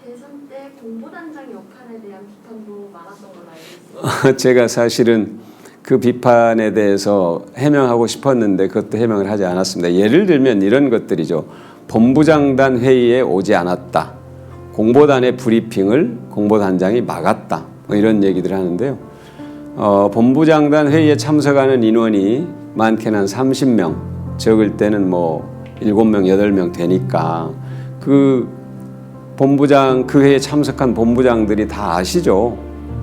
대선 때 공보단장 역할에 대한 비판도 많았던 걸로 알고 있습니다. 제가 사실은 그 비판에 대해서 해명하고 싶었는데 그것도 해명을 하지 않았습니다. 예를 들면 이런 것들이죠. 본부장단 회의에 오지 않았다. 공보단의 브리핑을 공보단장이 막았다. 뭐 이런 얘기들 하는데요. 본부장단 회의에 참석하는 인원이 많게는 한 30명, 적을 때는 뭐 7명, 8명 되니까 그 본부장, 그 회의에 참석한 본부장들이 다 아시죠.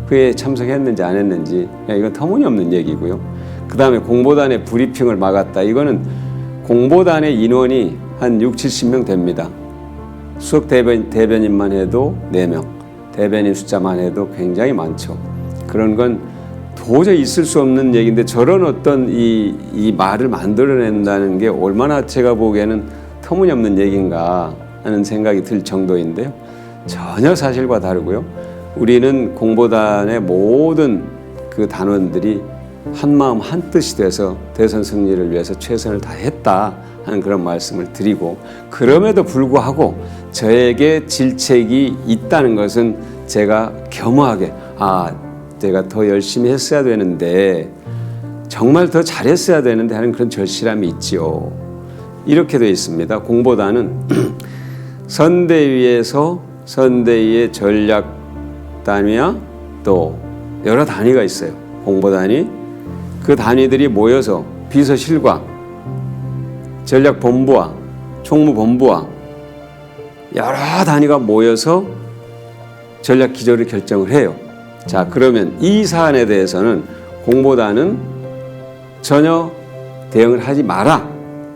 그 회의에 참석했는지 안 했는지. 이건 터무니없는 얘기고요. 그 다음에 공보단의 브리핑을 막았다. 이거는 공보단의 인원이 한 6, 70명 됩니다. 수석 대변인만 해도 4명, 대변인 숫자만 해도 굉장히 많죠. 그런 건 도저히 있을 수 없는 얘기인데 저런 어떤 이 말을 만들어낸다는 게 얼마나 제가 보기에는 터무니없는 얘기인가 하는 생각이 들 정도인데요. 전혀 사실과 다르고요. 우리는 공보단의 모든 그 단원들이 한마음 한뜻이 돼서 대선 승리를 위해서 최선을 다했다 하는 그런 말씀을 드리고, 그럼에도 불구하고 저에게 질책이 있다는 것은 제가 겸허하게 제가 더 열심히 했어야 되는데, 정말 더 잘했어야 되는데 하는 그런 절실함이 있지요. 이렇게 되어 있습니다. 공보단은 선대위에서 선대위의 전략 단위와 또 여러 단위가 있어요. 공보단이 그 단위들이 모여서 비서실과 전략본부와 총무본부와 여러 단위가 모여서 전략 기조를 결정을 해요. 자, 그러면 이 사안에 대해서는 공보단은 전혀 대응을 하지 마라.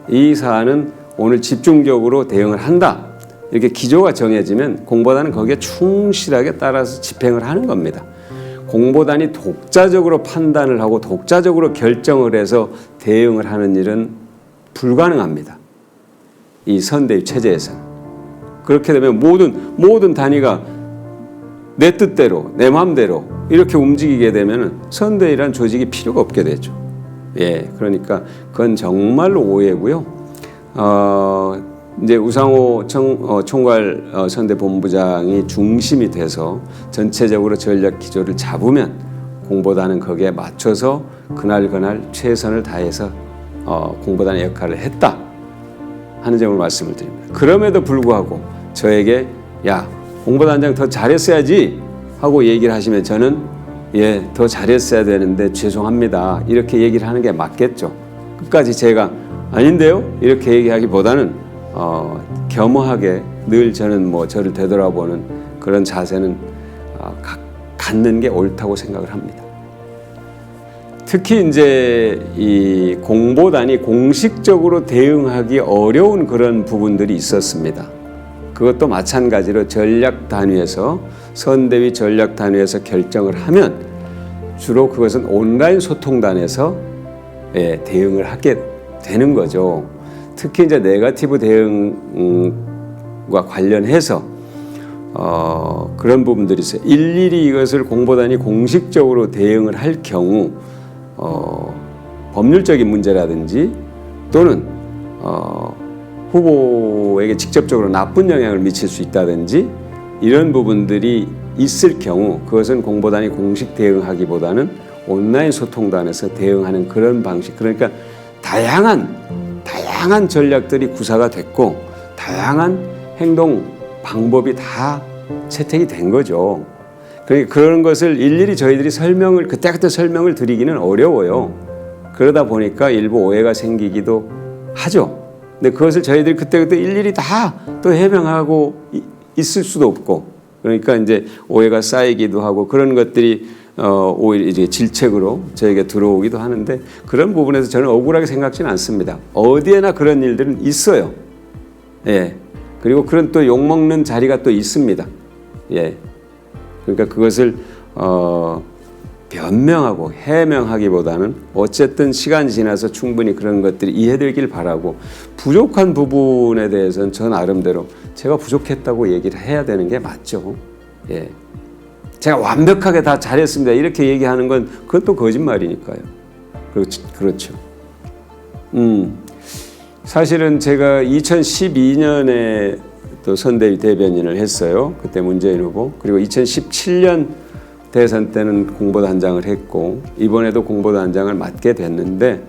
이 사안은 오늘 집중적으로 대응을 한다. 이렇게 기조가 정해지면 공보단은 거기에 충실하게 따라서 집행을 하는 겁니다. 공보단이 독자적으로 판단을 하고 독자적으로 결정을 해서 대응을 하는 일은 불가능합니다. 이 선대위 체제에서는. 그렇게 되면 모든 단위가 내 뜻대로, 내 마음대로 이렇게 움직이게 되면 선대위란 조직이 필요가 없게 되죠. 그러니까 그건 정말로 오해고요. 이제 우상호 총괄 선대본부장이 중심이 돼서 전체적으로 전략 기조를 잡으면 공보단은 거기에 맞춰서 그날 최선을 다해서 공보단의 역할을 했다 하는 점을 말씀을 드립니다. 그럼에도 불구하고 저에게 공보단장 더 잘했어야지 하고 얘기를 하시면 저는 더 잘했어야 되는데 죄송합니다 이렇게 얘기를 하는 게 맞겠죠. 끝까지 제가 아닌데요 이렇게 얘기하기보다는 겸허하게 늘 저는 저를 되돌아보는 그런 자세는 갖는 게 옳다고 생각을 합니다. 특히 이제 이 공보단이 공식적으로 대응하기 어려운 그런 부분들이 있었습니다. 그것도 마찬가지로 전략 단위에서 선대위 전략 단위에서 결정을 하면 주로 그것은 온라인 소통단에서 대응을 하게 되는 거죠. 특히 이제 네거티브 대응과 관련해서 그런 부분들이 있어요. 일일이 이것을 공보단이 공식적으로 대응을 할 경우 법률적인 문제라든지 또는 후보에게 직접적으로 나쁜 영향을 미칠 수 있다든지 이런 부분들이 있을 경우 그것은 공보단이 공식 대응하기보다는 온라인 소통단에서 대응하는 그런 방식, 그러니까 다양한 전략들이 구사가 됐고 다양한 행동 방법이 다 채택이 된 거죠. 그러니까 그런 것을 일일이 저희들이 그때 설명을 드리기는 어려워요. 그러다 보니까 일부 오해가 생기기도 하죠. 근데 그것을 저희들이 그때 일일이 다 또 해명하고 있을 수도 없고, 그러니까 이제 오해가 쌓이기도 하고 그런 것들이 오히려 이제 질책으로 저에게 들어오기도 하는데 그런 부분에서 저는 억울하게 생각지는 않습니다. 어디에나 그런 일들은 있어요. 그리고 그런 또 욕먹는 자리가 또 있습니다. 그러니까 그것을 변명하고 해명하기보다는 어쨌든 시간이 지나서 충분히 그런 것들이 이해되길 바라고, 부족한 부분에 대해서는 저 나름대로 제가 부족했다고 얘기를 해야 되는 게 맞죠. 제가 완벽하게 다 잘했습니다 이렇게 얘기하는 건 그건 또 거짓말이니까요. 그렇죠. 사실은 제가 2012년에 또 선대위 대변인을 했어요. 그때 문재인 후보. 그리고 2017년 대선 때는 공보단장을 했고 이번에도 공보단장을 맡게 됐는데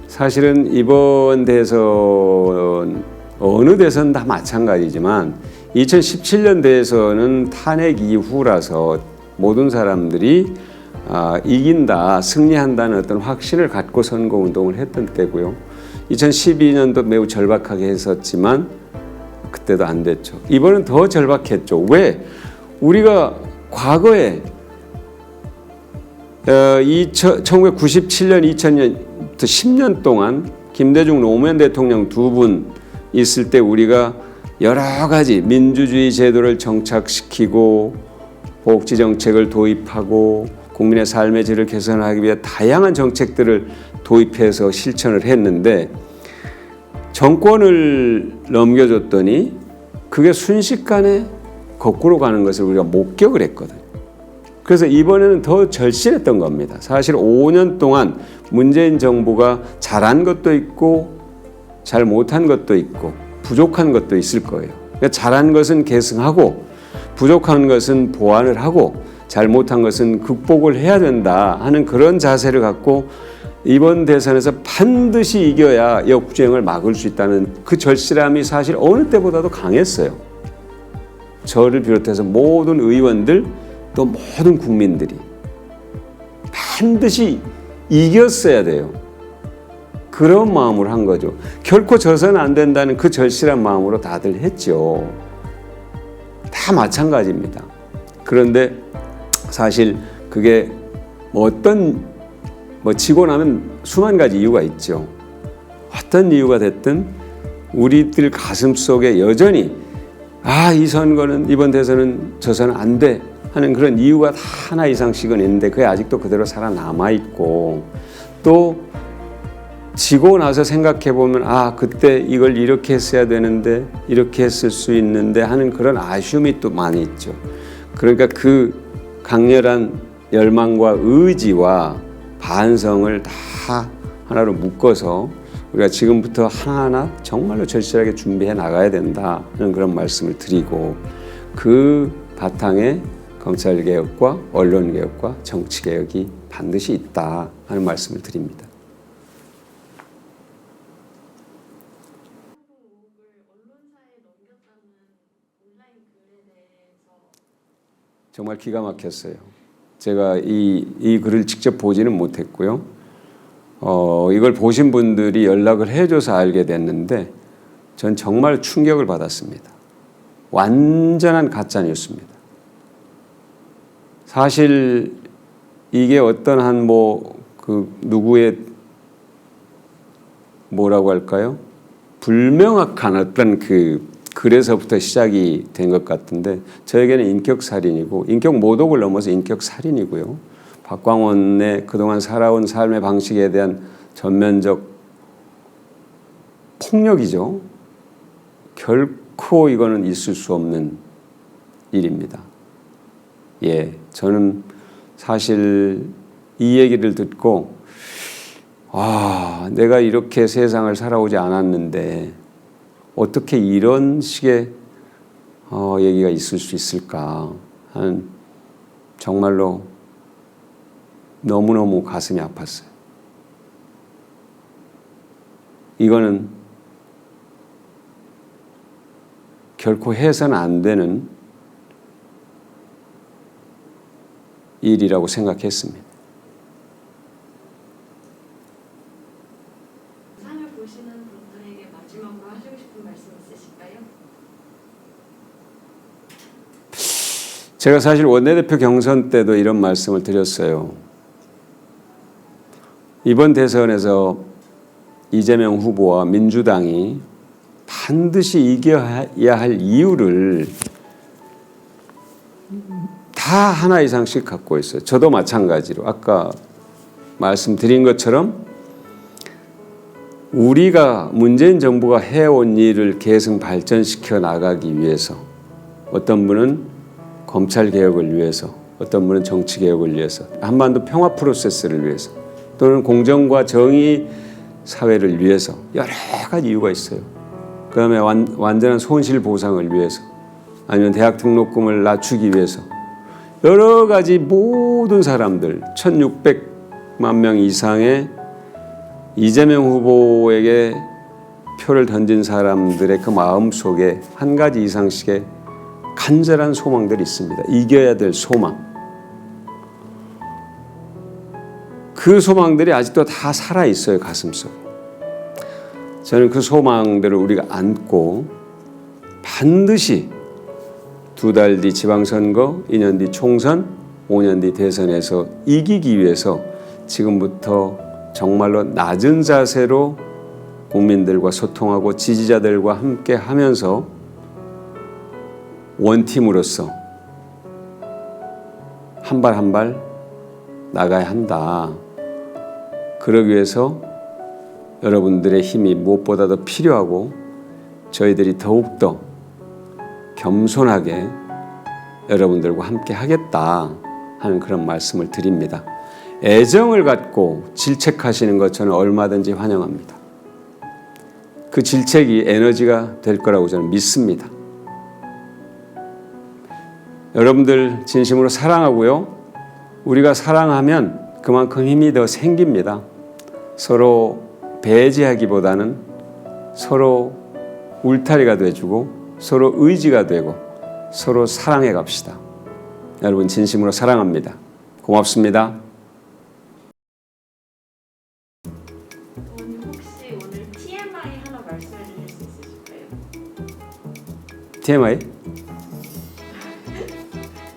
사실은 이번 대선 어느 대선 다 마찬가지지만 2017년 대선은 탄핵 이후라서 모든 사람들이 이긴다, 승리한다는 어떤 확신을 갖고 선거운동을 했던 때고요. 2012년도 매우 절박하게 했었지만 그때도 안 됐죠. 이번은 더 절박했죠. 왜? 우리가 과거에 1997년, 2000년, 10년 동안 김대중 노무현 대통령 두 분 있을 때 우리가 여러 가지 민주주의 제도를 정착시키고 복지 정책을 도입하고 국민의 삶의 질을 개선하기 위해 다양한 정책들을 도입해서 실천을 했는데 정권을 넘겨줬더니 그게 순식간에 거꾸로 가는 것을 우리가 목격을 했거든요. 그래서 이번에는 더 절실했던 겁니다. 사실 5년 동안 문재인 정부가 잘한 것도 있고 잘 못한 것도 있고 부족한 것도 있을 거예요. 그러니까 잘한 것은 계승하고 부족한 것은 보완을 하고 잘못한 것은 극복을 해야 된다 하는 그런 자세를 갖고 이번 대선에서 반드시 이겨야 역주행을 막을 수 있다는 그 절실함이 사실 어느 때보다도 강했어요. 저를 비롯해서 모든 의원들 또 모든 국민들이 반드시 이겼어야 돼요. 그런 마음으로 한 거죠. 결코 져서는 안 된다는 그 절실한 마음으로 다들 했죠. 다 마찬가지입니다. 그런데 사실 그게 지고 나면 수만 가지 이유가 있죠. 어떤 이유가 됐든 우리들 가슴 속에 여전히 이 선거는 이번 대선은 져서는 안 돼 하는 그런 이유가 다 하나 이상씩은 있는데 그게 아직도 그대로 살아남아 있고 또 지고 나서 생각해 보면 그때 이걸 이렇게 했어야 되는데 이렇게 했을 수 있는데 하는 그런 아쉬움이 또 많이 있죠. 그러니까 그 강렬한 열망과 의지와 반성을 다 하나로 묶어서 우리가 지금부터 하나하나 정말로 절실하게 준비해 나가야 된다 하는 그런 말씀을 드리고 그 바탕에 검찰개혁과 언론개혁과 정치개혁이 반드시 있다 하는 말씀을 드립니다. 정말 기가 막혔어요. 제가 이 글을 직접 보지는 못했고요. 이걸 보신 분들이 연락을 해줘서 알게 됐는데 전 정말 충격을 받았습니다. 완전한 가짜 뉴스입니다. 사실 이게 어떤 누구의 뭐라고 할까요? 불명확한 어떤 그래서부터 시작이 된 것 같은데 저에게는 인격살인이고 인격모독을 넘어서 인격살인이고요. 박광원의 그동안 살아온 삶의 방식에 대한 전면적 폭력이죠. 결코 이거는 있을 수 없는 일입니다. 저는 사실 이 얘기를 듣고 내가 이렇게 세상을 살아오지 않았는데 어떻게 이런 식의 얘기가 있을 수 있을까 하는 정말로 너무너무 가슴이 아팠어요. 이거는 결코 해서는 안 되는 일이라고 생각했습니다. 상을 보시는 분들에게 마지막으로 하시고 싶은 말씀 있으실까요? 제가 사실 원내대표 경선 때도 이런 말씀을 드렸어요. 이번 대선에서 이재명 후보와 민주당이 반드시 이겨야 할 이유를 다 하나 이상씩 갖고 있어요. 저도 마찬가지로 아까 말씀드린 것처럼 우리가 문재인 정부가 해온 일을 계속 발전시켜 나가기 위해서 어떤 분은 검찰개혁을 위해서 어떤 분은 정치개혁을 위해서 한반도 평화 프로세스를 위해서 또는 공정과 정의 사회를 위해서 여러 가지 이유가 있어요. 그다음에 완전한 손실 보상을 위해서 아니면 대학 등록금을 낮추기 위해서 여러 가지 모든 사람들 1,600만 명 이상의 이재명 후보에게 표를 던진 사람들의 그 마음속에 한 가지 이상씩의 간절한 소망들이 있습니다. 이겨야 될 소망. 그 소망들이 아직도 다 살아있어요. 가슴속에. 저는 그 소망들을 우리가 안고 반드시 2달 뒤 지방선거, 2년 뒤 총선, 5년 뒤 대선에서 이기기 위해서 지금부터 정말로 낮은 자세로 국민들과 소통하고 지지자들과 함께 하면서 원팀으로서 한 발 한 발 나가야 한다. 그러기 위해서 여러분들의 힘이 무엇보다도 필요하고 저희들이 더욱더 겸손하게 여러분들과 함께 하겠다 하는 그런 말씀을 드립니다. 애정을 갖고 질책하시는 것 저는 얼마든지 환영합니다. 그 질책이 에너지가 될 거라고 저는 믿습니다. 여러분들 진심으로 사랑하고요. 우리가 사랑하면 그만큼 힘이 더 생깁니다. 서로 배제하기보다는 서로 울타리가 돼주고 서로 의지가 되고 서로 사랑해 갑시다. 여러분 진심으로 사랑합니다. 고맙습니다. 혹시 오늘 TMI 하나 말씀해 주실 수 있으실까요? TMI?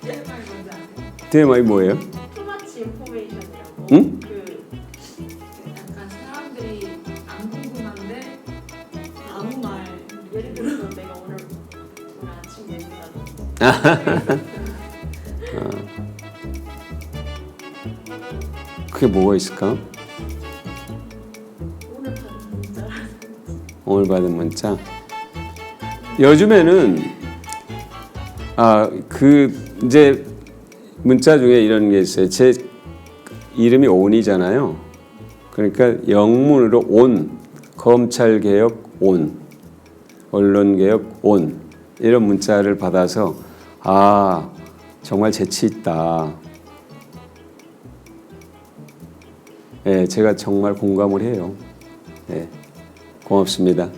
TMI 뭔지 아세요? TMI 뭐예요? 투마치 인포메이션이라고. 응? 약간 사람들이 안 궁금한데 아무 말. 예를 들어서 내가 오늘 아침 메뉴가 그게 뭐가 있을까? 오늘 받은 문자. 요즘에는 이제 문자 중에 이런 게 있어요. 제 이름이 온이잖아요. 그러니까 영문으로 온, 검찰개혁 온, 언론개혁 온 이런 문자를 받아서 정말 재치 있다. 네, 제가 정말 공감을 해요. 네, 고맙습니다.